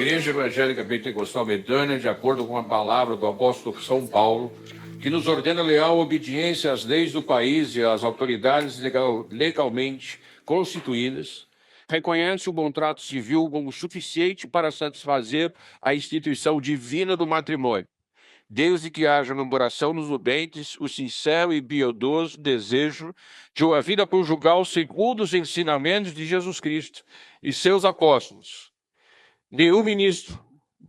Igreja Evangélica Pentecostal Betânia, de acordo com a palavra do apóstolo São Paulo, que nos ordena leal obediência às leis do país e às autoridades legalmente constituídas, reconhece o contrato civil como suficiente para satisfazer a instituição divina do matrimônio, desde que haja no coração dos nubentes o sincero e piedoso desejo de uma vida conjugal segundo os ensinamentos de Jesus Cristo e seus apóstolos. Nenhum ministro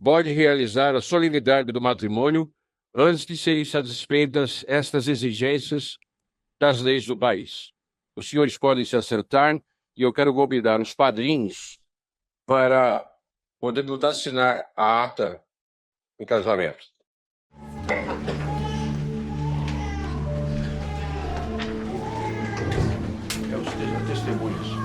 pode realizar a solenidade do matrimônio antes de serem satisfeitas estas exigências das leis do país. Os senhores podem se acertar e eu quero convidar os padrinhos para podermos assinar a ata do casamento. Os testemunhos.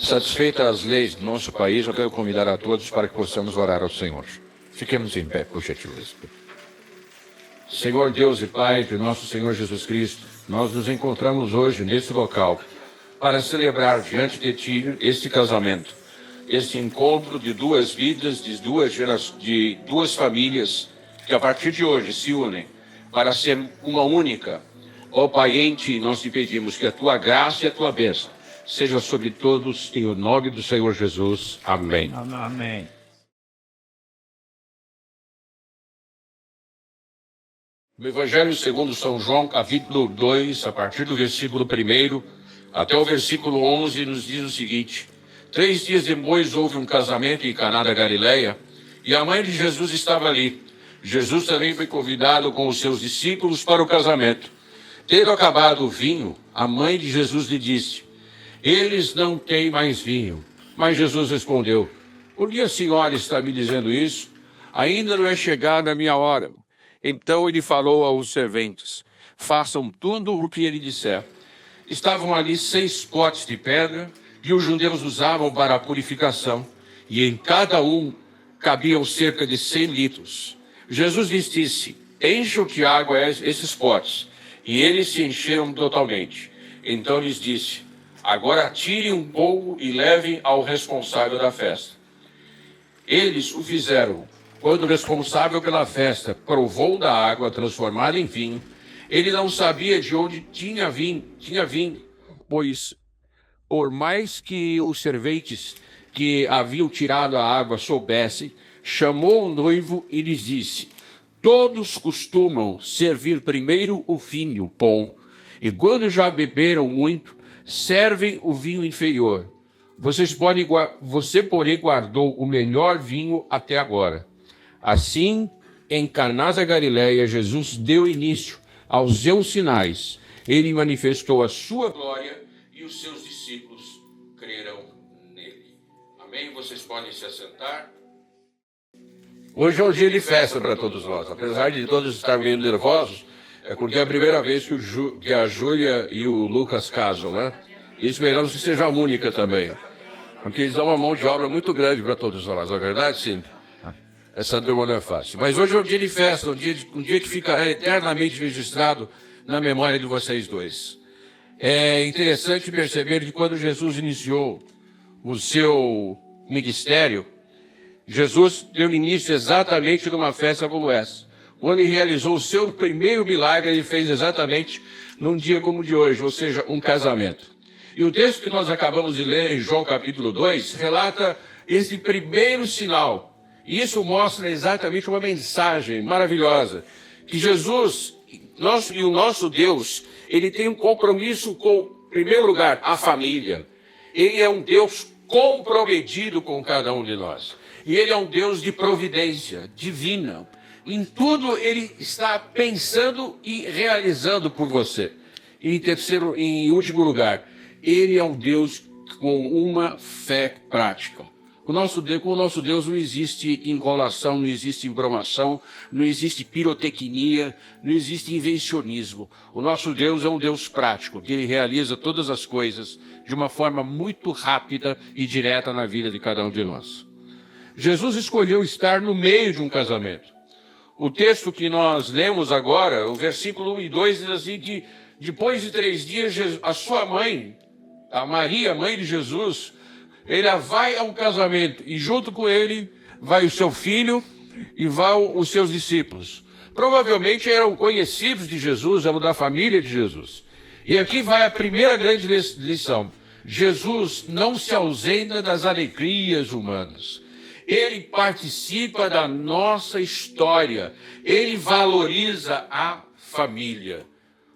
Satisfeitas as leis do nosso país, eu quero convidar a todos para que possamos orar ao Senhor. Fiquemos em pé, por gentileza. Senhor Deus e Pai de nosso Senhor Jesus Cristo, nós nos encontramos hoje nesse local para celebrar diante de Ti este casamento, este encontro de duas vidas, de duas famílias que a partir de hoje se unem para ser uma única. Ó Pai, em Ti nós te pedimos que a Tua graça e a Tua bênção seja sobre todos, em nome do Senhor Jesus. Amém. Amém. No Evangelho segundo São João, capítulo 2, a partir do versículo 1 até o versículo 11, nos diz o seguinte: 3 dias depois houve um casamento em Caná da Galileia, e a mãe de Jesus estava ali. Jesus também foi convidado com os seus discípulos para o casamento. Tendo acabado o vinho, a mãe de Jesus lhe disse: eles não têm mais vinho. Mas Jesus respondeu: por que a senhora está me dizendo isso? Ainda não é chegada a minha hora. Então ele falou aos serventes: façam tudo o que ele disser. Estavam ali 6 potes de pedra, que os judeus usavam para a purificação, e em cada um cabiam cerca de 100 litros. Jesus lhes disse: encham de água esses potes. E eles se encheram totalmente. Então lhes disse: agora tirem um pouco e levem ao responsável da festa. Eles o fizeram. Quando o responsável pela festa provou da água transformada em vinho, ele não sabia de onde tinha vindo, pois, por mais que os serventes que haviam tirado a água soubessem, chamou o noivo e lhes disse: todos costumam servir primeiro o vinho bom, e quando já beberam muito, servem o vinho inferior. Você, porém, guardou o melhor vinho até agora. Assim, em Caná da Galileia, Jesus deu início aos seus sinais. Ele manifestou a sua glória e os seus discípulos creram nele. Amém? Vocês podem se assentar. Hoje é um dia de festa para todos nós. Apesar de todos estarem meio nervosos, é porque é a primeira vez que a Júlia e o Lucas casam, né? E esperamos que seja a única também. Porque eles dão uma mão de obra muito grande para todos nós, não é verdade, sim? Essa turma não é fácil. Mas hoje é um dia de festa, um dia que ficará eternamente registrado na memória de vocês dois. É interessante perceber que quando Jesus iniciou o seu ministério, Jesus deu início exatamente numa festa como essa. Quando ele realizou o seu primeiro milagre, ele fez exatamente num dia como o de hoje, ou seja, um casamento. E o texto que nós acabamos de ler em João capítulo 2, relata esse primeiro sinal. E isso mostra exatamente uma mensagem maravilhosa. Que Jesus, o nosso Deus, ele tem um compromisso com, em primeiro lugar, a família. Ele é um Deus comprometido com cada um de nós. E ele é um Deus de providência divina. Em tudo ele está pensando e realizando por você. E em último lugar, ele é um Deus com uma fé prática. Com o nosso Deus não existe enrolação, não existe embromação, não existe pirotecnia, não existe invencionismo. O nosso Deus é um Deus prático, que ele realiza todas as coisas de uma forma muito rápida e direta na vida de cada um de nós. Jesus escolheu estar no meio de um casamento. O texto que nós lemos agora, o versículo 1 e 2, diz assim que depois de 3 dias, a sua mãe, a Maria, mãe de Jesus, ela vai a um casamento e junto com ele vai o seu filho e vão os seus discípulos. Provavelmente eram conhecidos de Jesus, eram da família de Jesus. E aqui vai a primeira grande lição. Jesus não se ausenta das alegrias humanas. Ele participa da nossa história. Ele valoriza a família.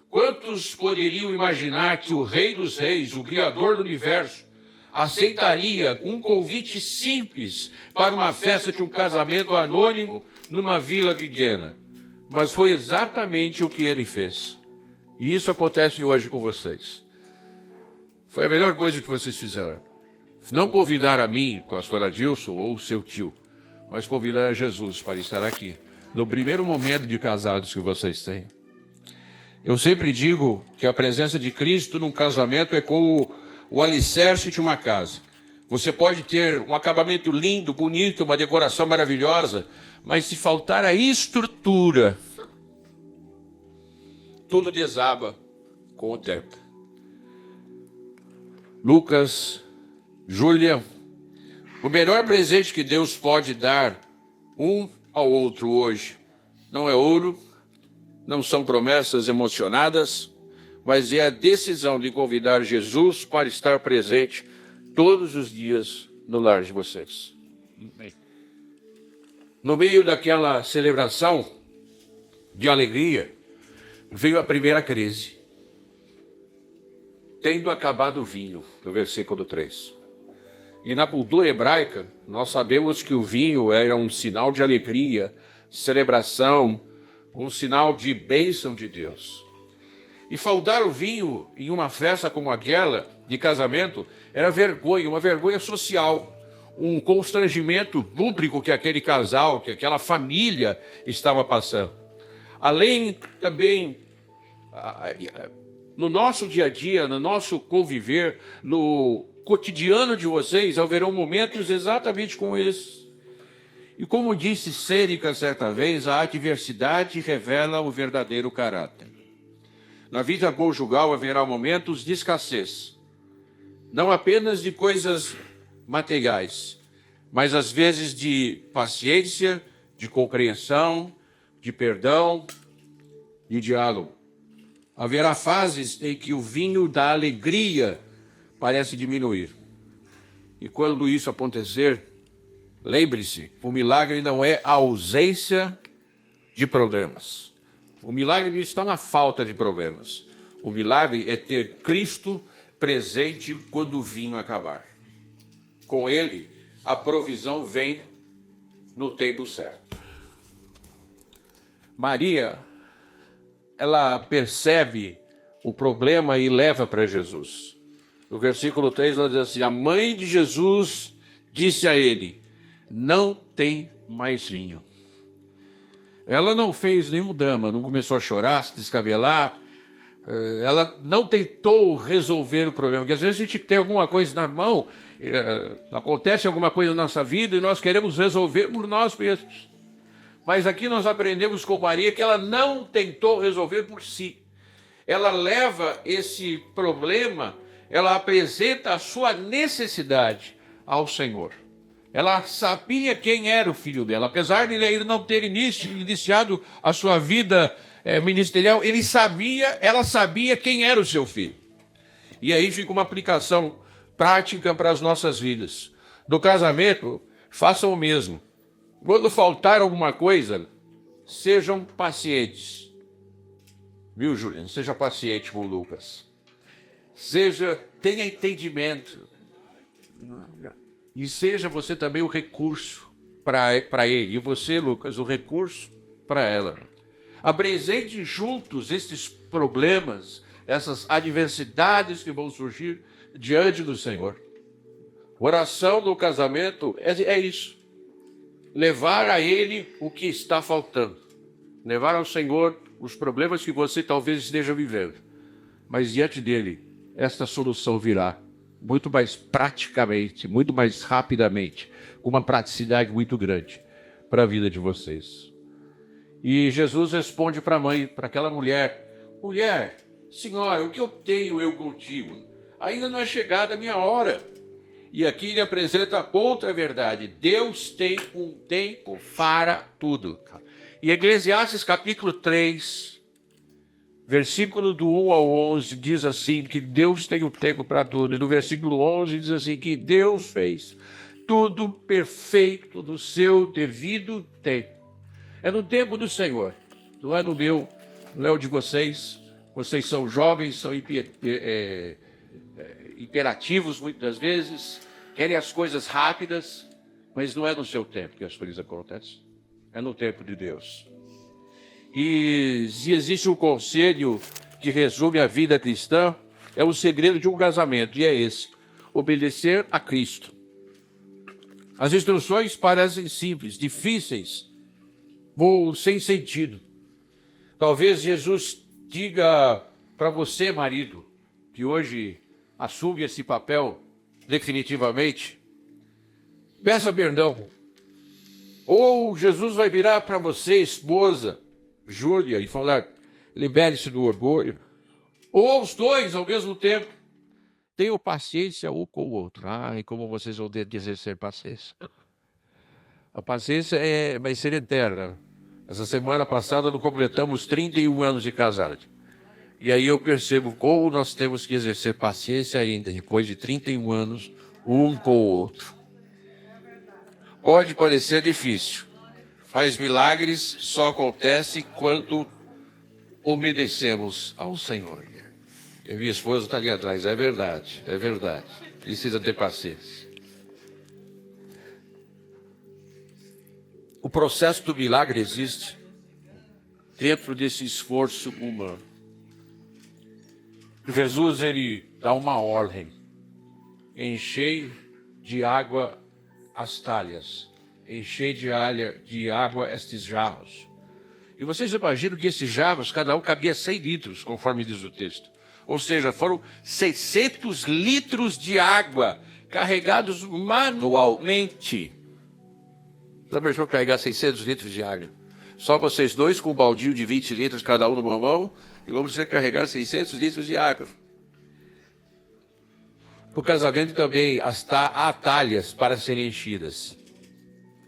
Quantos poderiam imaginar que o Rei dos Reis, o Criador do Universo, aceitaria um convite simples para uma festa de um casamento anônimo numa vila pequena? Mas foi exatamente o que ele fez. E isso acontece hoje com vocês. Foi a melhor coisa que vocês fizeram. Não convidar a mim, pastor Adilson, ou o seu tio, mas convidar a Jesus para estar aqui, no primeiro momento de casados que vocês têm. Eu sempre digo que a presença de Cristo num casamento é como o alicerce de uma casa. Você pode ter um acabamento lindo, bonito, uma decoração maravilhosa, mas se faltar a estrutura, tudo desaba com o tempo. Lucas, Júlia, o melhor presente que Deus pode dar um ao outro hoje não é ouro, não são promessas emocionadas, mas é a decisão de convidar Jesus para estar presente todos os dias no lar de vocês. No meio daquela celebração de alegria, veio a primeira crise. Tendo acabado o vinho, no versículo 3. E na cultura hebraica, nós sabemos que o vinho era um sinal de alegria, celebração, um sinal de bênção de Deus. E faltar o vinho em uma festa como aquela, de casamento, era vergonha, uma vergonha social, um constrangimento público que aquele casal, que aquela família estava passando. Além também, no nosso dia a dia, no nosso conviver, no cotidiano de vocês, haverão momentos exatamente como esses. E como disse Sêneca certa vez, a adversidade revela o verdadeiro caráter. Na vida conjugal haverá momentos de escassez, não apenas de coisas materiais, mas às vezes de paciência, de compreensão, de perdão, de diálogo. Haverá fases em que o vinho da alegria parece diminuir. E quando isso acontecer, lembre-se, o milagre não é a ausência de problemas. O milagre está na falta de problemas. O milagre é ter Cristo presente quando o vinho acabar. Com ele, a provisão vem no tempo certo. Maria, ela percebe o problema e leva para Jesus. No versículo 3, ela diz assim: a mãe de Jesus disse a ele: não tem mais vinho. Ela não fez nenhum drama, não começou a chorar, se descabelar. Ela não tentou resolver o problema, porque às vezes a gente tem alguma coisa na mão, acontece alguma coisa na nossa vida e nós queremos resolver por nós mesmos. Mas aqui nós aprendemos com Maria que ela não tentou resolver por si. Ela leva esse problema, ela apresenta a sua necessidade ao Senhor. Ela sabia quem era o filho dela, apesar de ele ainda não ter iniciado a sua vida ministerial, ela sabia quem era o seu filho. E aí fica uma aplicação prática para as nossas vidas. No casamento, façam o mesmo. Quando faltar alguma coisa, sejam pacientes. Viu, Juliano? Seja paciente com o Lucas. Tenha entendimento. E seja você também o recurso para ele. E você, Lucas, o recurso para ela. Apresente juntos esses problemas, essas adversidades que vão surgir diante do Senhor. Oração no casamento é isso. Levar a ele o que está faltando. Levar ao Senhor os problemas que você talvez esteja vivendo. Mas diante dele, esta solução virá muito mais praticamente, muito mais rapidamente, com uma praticidade muito grande para a vida de vocês. E Jesus responde para a mãe, para aquela mulher: mulher, senhora, o que eu tenho eu contigo? Ainda não é chegada a minha hora. E aqui ele apresenta outra verdade. Deus tem um tempo para tudo. E Eclesiastes capítulo 3, versículo do 1 ao 11, diz assim, que Deus tem um tempo para tudo. E no versículo 11 diz assim, que Deus fez tudo perfeito no seu devido tempo. É no tempo do Senhor, não é no meu, não é o de vocês. Vocês são jovens, são imperativos muitas vezes, querem as coisas rápidas, mas não é no seu tempo que as coisas acontecem, é no tempo de Deus. E se existe um conselho que resume a vida cristã, é o segredo de um casamento, e é esse: obedecer a Cristo. As instruções parecem simples, difíceis, ou sem sentido. Talvez Jesus diga para você, marido, que hoje assume esse papel definitivamente, peça perdão. Ou Jesus vai virar para você, esposa, Júlia, e falar: libere-se do orgulho. Ou os dois ao mesmo tempo. Tenham paciência um com o outro. Ai, como vocês vão exercer paciência. A paciência vai ser eterna. Essa semana passada nós completamos 31 anos de casado. E aí eu percebo como nós temos que exercer paciência ainda, depois de 31 anos, um com o outro. Pode parecer difícil. Faz milagres, só acontece quando obedecemos ao Senhor. E minha esposa está ali atrás, é verdade, é verdade. Precisa ter paciência. O processo do milagre existe dentro desse esforço humano. Jesus, ele dá uma ordem: enchei de água as talhas, enchei de água estes jarros. E vocês imaginam que esses jarros, cada um cabia 100 litros, conforme diz o texto. Ou seja, foram 600 litros de água carregados manualmente. Já pensou carregar 600 litros de água? Só vocês dois com um baldinho de 20 litros cada um numa mão, e vamos ter que carregar 600 litros de água. O casamento também há talhas para serem enchidas.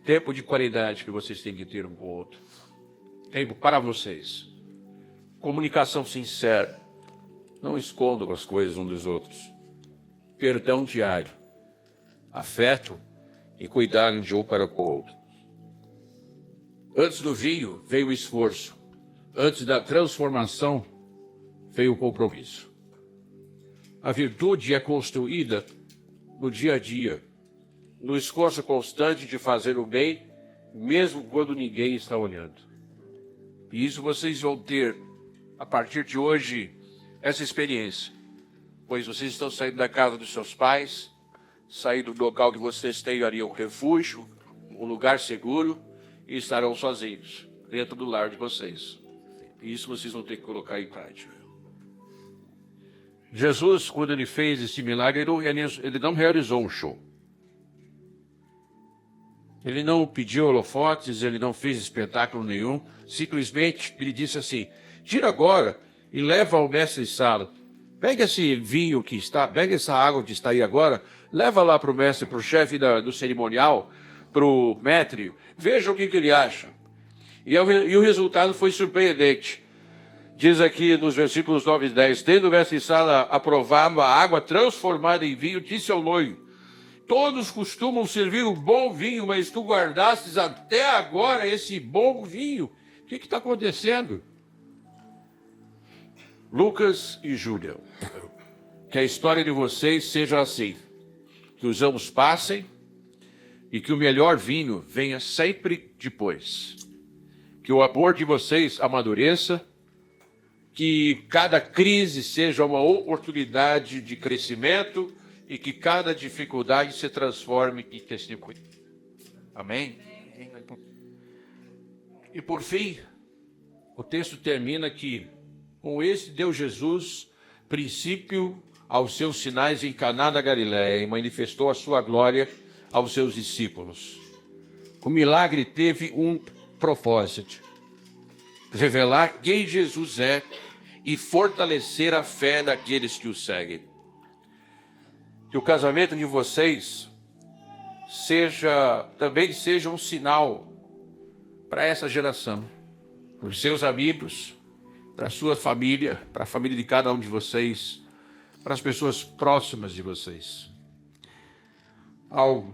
Tempo de qualidade que vocês têm que ter um com o outro. Tempo para vocês. Comunicação sincera. Não escondam as coisas uns dos outros. Perdão diário. Afeto e cuidado de um para com o outro. Antes do vinho veio o esforço. Antes da transformação veio o compromisso. A virtude é construída no dia a dia, no esforço constante de fazer o bem, mesmo quando ninguém está olhando. E isso vocês vão ter, a partir de hoje, essa experiência. Pois vocês estão saindo da casa dos seus pais, saindo do local que vocês têm ali um refúgio, um lugar seguro, e estarão sozinhos, dentro do lar de vocês. E isso vocês vão ter que colocar em prática. Jesus, quando ele fez esse milagre, ele não realizou um show. Ele não pediu holofotes, ele não fez espetáculo nenhum. Simplesmente ele disse assim: tira agora e leva ao mestre-sala. Pega esse vinho que está, pega essa água que está aí agora, leva lá para o mestre, para o chefe do cerimonial, para o maître, veja o que ele acha. E o resultado foi surpreendente. Diz aqui nos versículos 9 e 10, tendo o mestre-sala aprovado a água transformada em vinho, disse ao noivo: todos costumam servir um bom vinho, mas tu guardastes até agora esse bom vinho. O que está acontecendo? Lucas e Júlia, que a história de vocês seja assim, que os anos passem e que o melhor vinho venha sempre depois. Que o amor de vocês amadureça, que cada crise seja uma oportunidade de crescimento e que cada dificuldade se transforme em testemunho. Amém? E por fim, o texto termina que com esse deu Jesus princípio aos seus sinais em Caná da Galileia e manifestou a sua glória aos seus discípulos. O milagre teve um propósito: revelar quem Jesus é e fortalecer a fé daqueles que o seguem. Que o casamento de vocês também seja um sinal para essa geração, para os seus amigos, para a sua família, para a família de cada um de vocês, para as pessoas próximas de vocês. Ao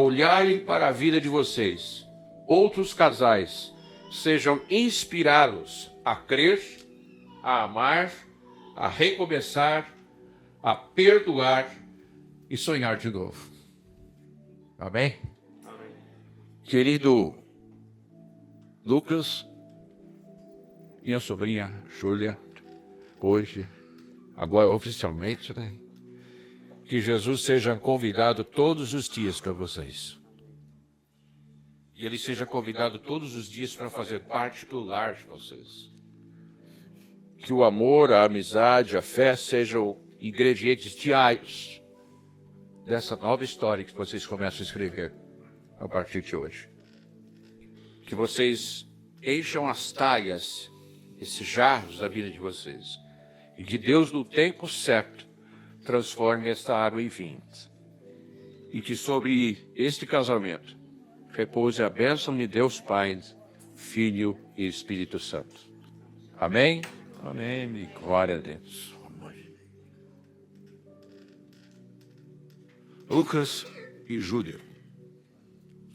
olharem para a vida de vocês, outros casais sejam inspirados a crer, a amar, a recomeçar, a perdoar e sonhar de novo. Amém? Amém. Querido Lucas, minha sobrinha Júlia, hoje, agora oficialmente, né? Que Jesus seja convidado todos os dias para vocês. E ele seja convidado todos os dias para fazer parte do lar de vocês. Que o amor, a amizade, a fé sejam ingredientes diários dessa nova história que vocês começam a escrever a partir de hoje. Que vocês encham as talhas, esses jarros da vida de vocês. E que Deus, no tempo certo, transforme esta água em vinho. E que sobre este casamento repouse a bênção de Deus Pai, Filho e Espírito Santo. Amém? Amém. E glória a Deus. Lucas e Júlia.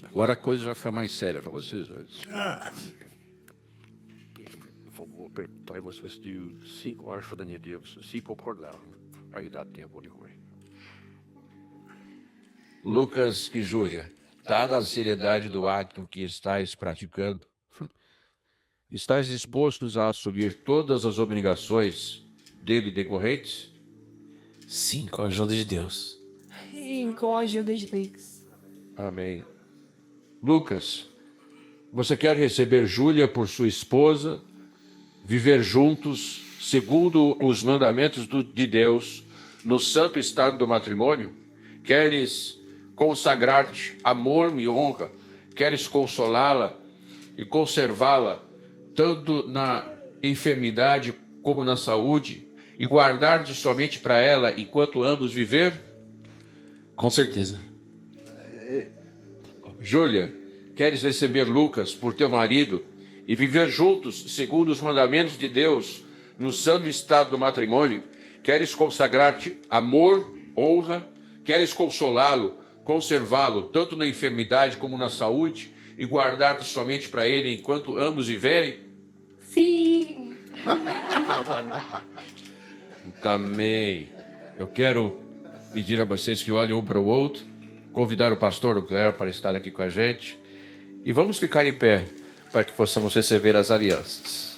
Agora a coisa já foi mais séria para vocês dois. Por favor, perguntai vocês de 5 horas da minha Deus, 5 por lá. Aí dá tempo de comer. Lucas e Júlia, dada a seriedade do ato que estáis praticando, estáis dispostos a assumir todas as obrigações dele decorrentes? Sim, com a ajuda de Deus. Sim, com a ajuda de Deus. Amém. Lucas, você quer receber Júlia por sua esposa, viver juntos, segundo os mandamentos de Deus, no santo estado do matrimônio? Queres consagrar-te amor e honra? Queres consolá-la e conservá-la, tanto na enfermidade como na saúde, e guardar-te somente para ela enquanto ambos viver? Com certeza. Júlia, queres receber Lucas por teu marido e viver juntos, segundo os mandamentos de Deus, no santo estado do matrimônio? Queres consagrar-te amor, honra? Queres consolá-lo, conservá-lo, tanto na enfermidade como na saúde, e guardar-te somente para ele enquanto ambos viverem? Sim. Amém. Eu quero pedir a vocês que olhem um para o outro, convidar o pastor Claire para estar aqui com a gente, e vamos ficar em pé para que possamos receber as alianças.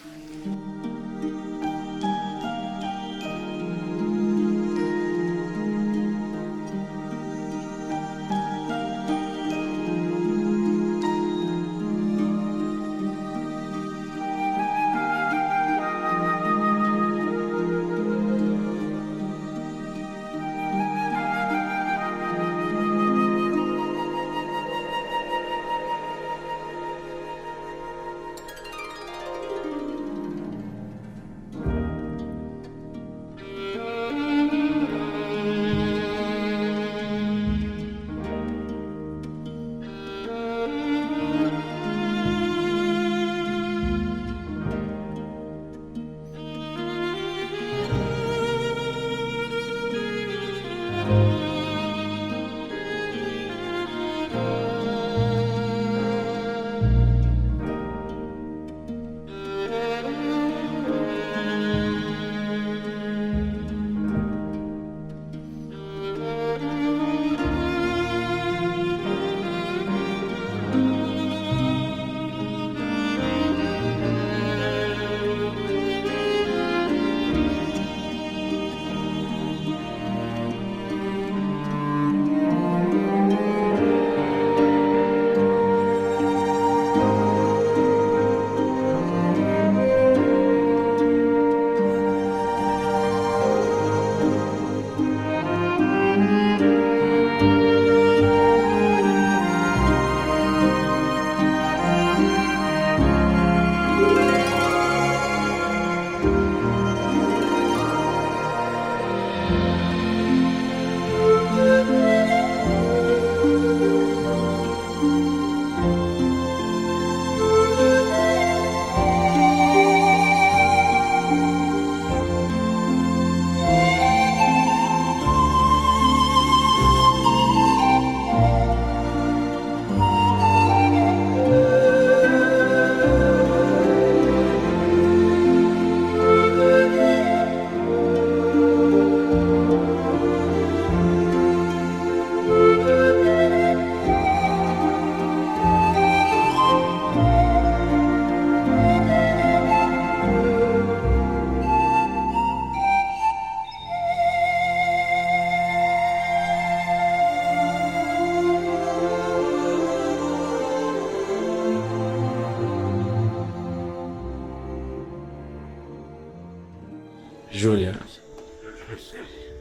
Júlia,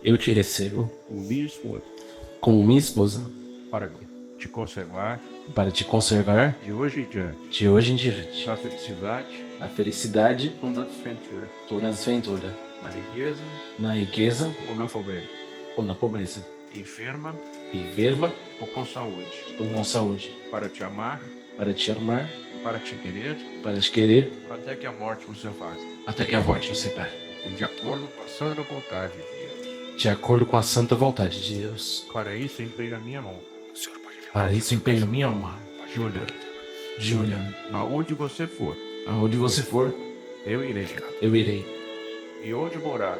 eu te recebo como minha esposa, como minha esposa para te conservar para te conservar de hoje em diante de hoje em diante na felicidade, a felicidade ou na desventura, ou na desventura, na riqueza na riqueza ou na pobreza, ou na pobreza, enferma enferma ou com saúde, ou com saúde, para te amar, para te amar, para te querer, para te querer, até que a morte nos separe, até que a morte nos separe, de acordo com a santa vontade de Deus. de acordo com a santa vontade de Deus. Para isso, empenho a minha mão. Para isso empenho minha alma. Júlia, Júlia, aonde você for, aonde você for, eu irei. eu irei. E onde morar,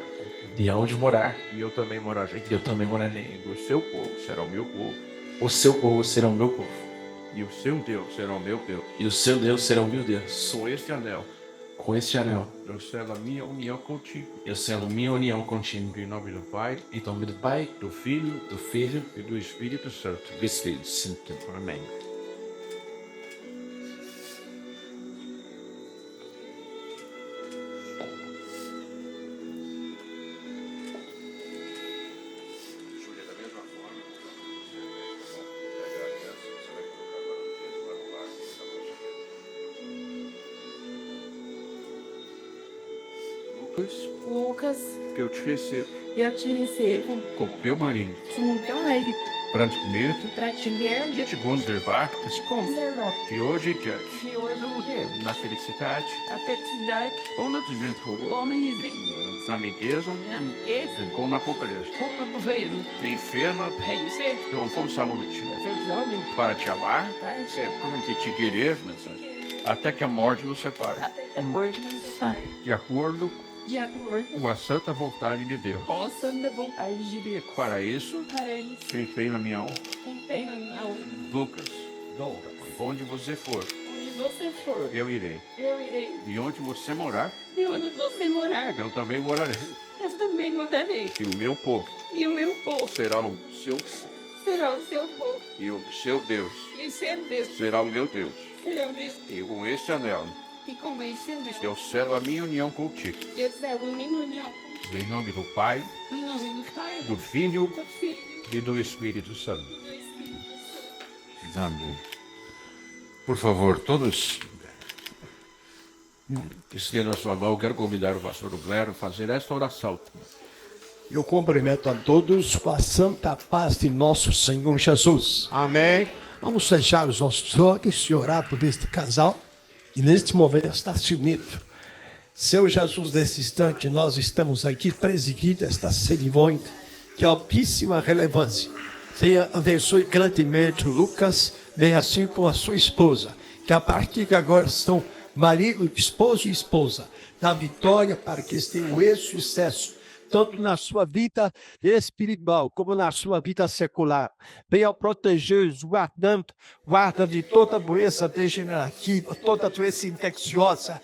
E aonde morar, e eu também morarei. eu também morarei. O seu povo será o meu povo, O seu povo será o meu povo, e o seu Deus será o meu Deus. e o seu Deus será o meu Deus. Com este anel, Com este anel, eu selo a minha união contigo. eu selo minha união contigo. Em nome do Pai, Em nome do Pai, do Filho do Filho e do Espírito Santo. e do Espírito Santo. Amém. Lucas, Que eu te recebo eu te recebo como meu marido, como teu marido para te comer, para te ver te conservar, e te conservar. de hoje em diante, Que hoje eu vejo na felicidade a felicidade, ou na desventura, homem e bem, na riqueza na riqueza, ou na pobreza, como eu vejo, enferma vencer, ou com saúde, felicidade, para te amar, para te e te querer, até que a morte nos separe, até que a morte nos separe. de acordo De acordo com a santa vontade de Deus. com a santa vontade de Deus. Para isso, Para eles, eu empenho a minha alma. empenho na alma. Lucas, onde você for, Onde você for, eu irei. eu irei. E onde você morar, E onde você morar, eu também morarei. eu também morarei. E o meu povo E o meu povo será o seu povo. será o seu povo. E o seu Deus E o seu Deus será o meu Deus. será o meu. E com este anel, E com esse Deus, eu selo a minha união contigo. eu selo minha união. Em nome do Pai, Em nome do Pai, do Filho do Filho e do Espírito Santo. e do Espírito Santo. Amém. Por favor, todos estendam a sua mão. Eu quero convidar o pastor Clero a fazer esta oração. Eu cumprimento a todos com a santa paz de nosso Senhor Jesus. Amém. Vamos fechar os nossos olhos e orar por este casal que neste momento está se unindo. Senhor Jesus, nesse instante nós estamos aqui presidindo esta cerimônia de altíssima relevância. Senhor, abençoe grandemente o Lucas, bem assim como a sua esposa, que a partir de agora são marido, esposo e esposa, na vitória para que eles tenham esse sucesso, tanto na sua vida espiritual como na sua vida secular. Venha proteger-os, guarda de toda doença degenerativa, toda doença infecciosa.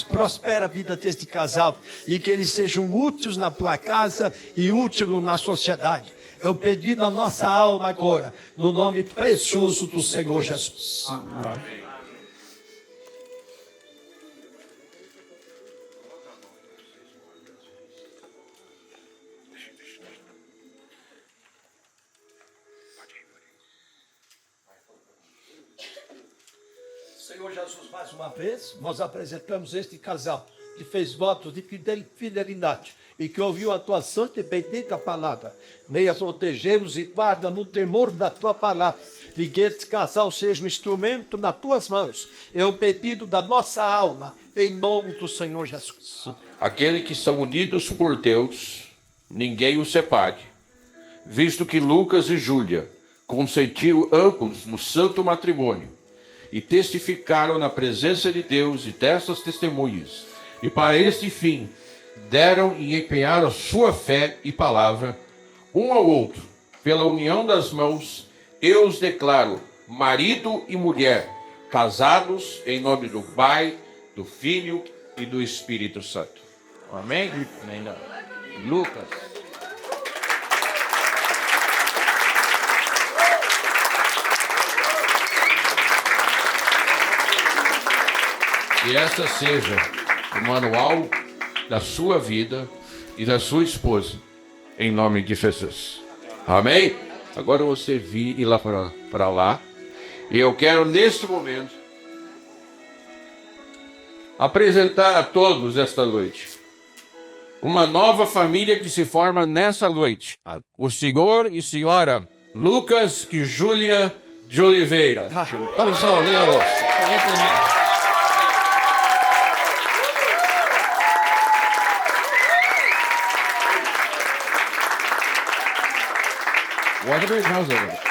Prospera a vida deste casal e que eles sejam úteis na tua casa e úteis na sociedade. Eu pedi na nossa alma agora, no nome precioso do Senhor Jesus. Amém. Senhor Jesus, mais uma vez, nós apresentamos este casal que fez votos de fidelidade e que ouviu a tua santa e bendita palavra. Venha protegê-los e guarda no temor da tua palavra. E que este casal seja um instrumento nas tuas mãos. É o pedido da nossa alma, em nome do Senhor Jesus. Aqueles que são unidos por Deus, ninguém os separe. Visto que Lucas e Júlia consentiram ambos no santo matrimônio e testificaram na presença de Deus e dessas testemunhas, e para este fim deram e empenharam sua fé e palavra um ao outro, pela união das mãos, eu os declaro marido e mulher, casados em nome do Pai, do Filho e do Espírito Santo. Amém? Amém. Lucas. Que essa seja o manual da sua vida e da sua esposa, em nome de Jesus. Amém? Agora você ir lá para lá. E eu quero, neste momento, apresentar a todos esta noite uma nova família que se forma nessa noite. O senhor e senhora Lucas e Júlia de Oliveira. Vamos só, What about